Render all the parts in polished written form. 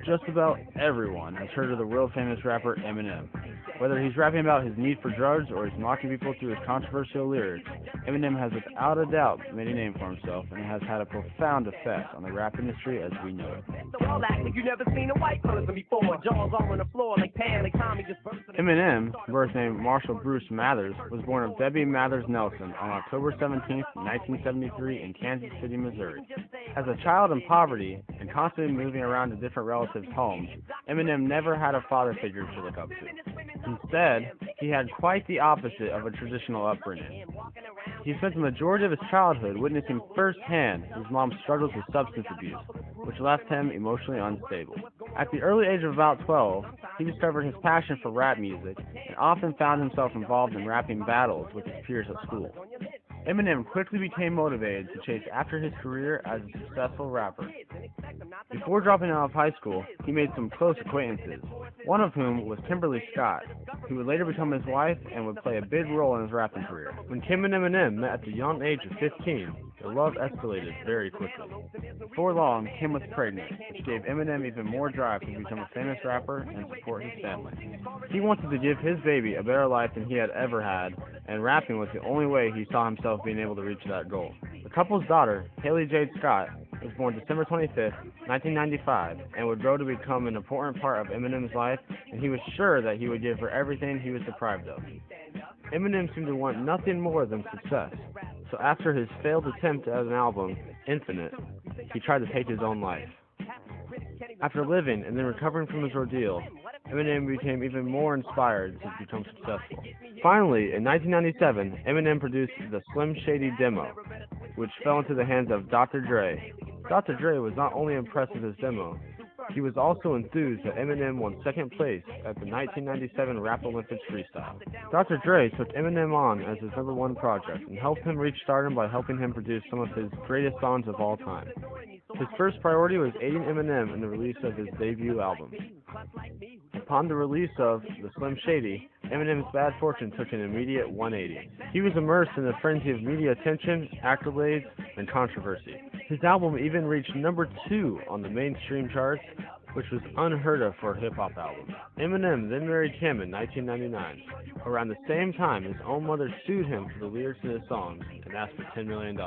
just about everyone has heard of the world-famous rapper Eminem. Whether he's rapping about his need for drugs or he's mocking people through his controversial lyrics, Eminem has without a doubt made a name for himself and has had a profound effect on the rap industry as we know it. Eminem, birth name Marshall Bruce Mathers, was born of Debbie Mathers Nelson on October 17, 1973 in Kansas City, Missouri. As a child in poverty and constantly moving around to different relatives' homes, Eminem never had a father figure to look up to. Instead, he had quite the opposite of a traditional upbringing. He spent the majority of his childhood witnessing firsthand his mom's struggles with substance abuse, which left him emotionally unstable. At the early age of about 12, he discovered his passion for rap music and often found himself involved in rapping battles with his peers at school. Eminem quickly became motivated to chase after his career as a successful rapper. Before dropping out of high school, he made some close acquaintances, one of whom was Kimberly Scott, who would later become his wife and would play a big role in his rapping career. When Kim and Eminem met at the young age of 15, their love escalated very quickly. Before long, Kim was pregnant, which gave Eminem even more drive to become a famous rapper and support his family. He wanted to give his baby a better life than he had ever had, and rapping was the only way he saw himself being able to reach that goal. The couple's daughter, Haley Jade Scott, was born December 25, 1995, and would grow to become an important part of Eminem's life, and he was sure that he would give her everything he was deprived of. Eminem seemed to want nothing more than success, so after his failed attempt at an album, Infinite, he tried to take his own life. After living and then recovering from his ordeal, Eminem became even more inspired to become successful. Finally, in 1997, Eminem produced the Slim Shady demo, which fell into the hands of Dr. Dre. Dr. Dre was not only impressed with his demo, he was also enthused that Eminem won second place at the 1997 Rap Olympics Freestyle. Dr. Dre took Eminem on as his #1 project and helped him reach stardom by helping him produce some of his greatest songs of all time. His first priority was aiding Eminem in the release of his debut album. Upon the release of The Slim Shady, Eminem's bad fortune took an immediate 180. He was immersed in a frenzy of media attention, accolades, and controversy. His album even reached #2 on the mainstream charts, which was unheard of for a hip-hop album. Eminem then married Kim in 1999. Around the same time, his own mother sued him for the lyrics in his songs and asked for $10 million.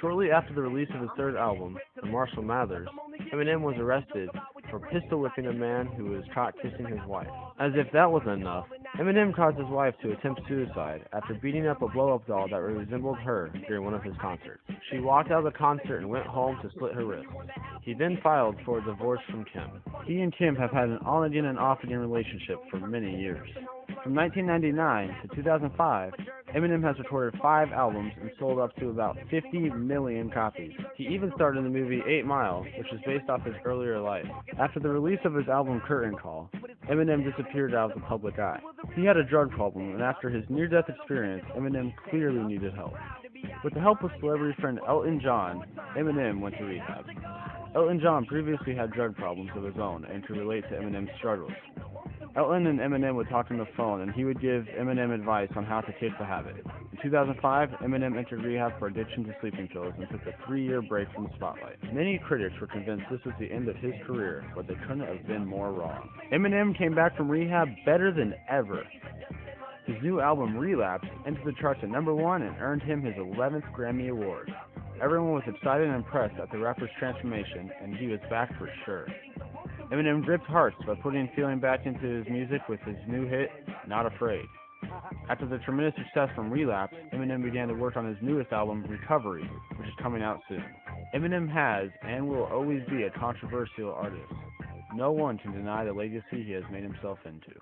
Shortly after the release of his third album, The Marshall Mathers, Eminem was arrested for pistol whipping a man who was caught kissing his wife. As if that wasn't enough, Eminem caused his wife to attempt suicide after beating up a blow-up doll that resembled her during one of his concerts. She walked out of the concert and went home to slit her wrist. He then filed for a divorce from Kim. He and Kim have had an on-again and off-again relationship for many years. From 1999 to 2005, Eminem has recorded 5 albums and sold up to about 50 million copies. He even starred in the movie 8 Mile, which is based off his earlier life. After the release of his album Curtain Call, Eminem disappeared out of the public eye. He had a drug problem, and after his near-death experience, Eminem clearly needed help. With the help of celebrity friend Elton John, Eminem went to rehab. Elton John previously had drug problems of his own and could relate to Eminem's struggles. Elton and Eminem would talk on the phone, and he would give Eminem advice on how to kick the habit. In 2005, Eminem entered rehab for addiction to sleeping pills and took a 3-year break from the spotlight. Many critics were convinced this was the end of his career, but they couldn't have been more wrong. Eminem came back from rehab better than ever. His new album, Relapse, entered the charts at #1 and earned him his 11th Grammy Award. Everyone was excited and impressed at the rapper's transformation, and he was back for sure. Eminem gripped hearts by putting feeling back into his music with his new hit, Not Afraid. After the tremendous success from Relapse, Eminem began to work on his newest album, Recovery, which is coming out soon. Eminem has and will always be a controversial artist. No one can deny the legacy he has made himself into.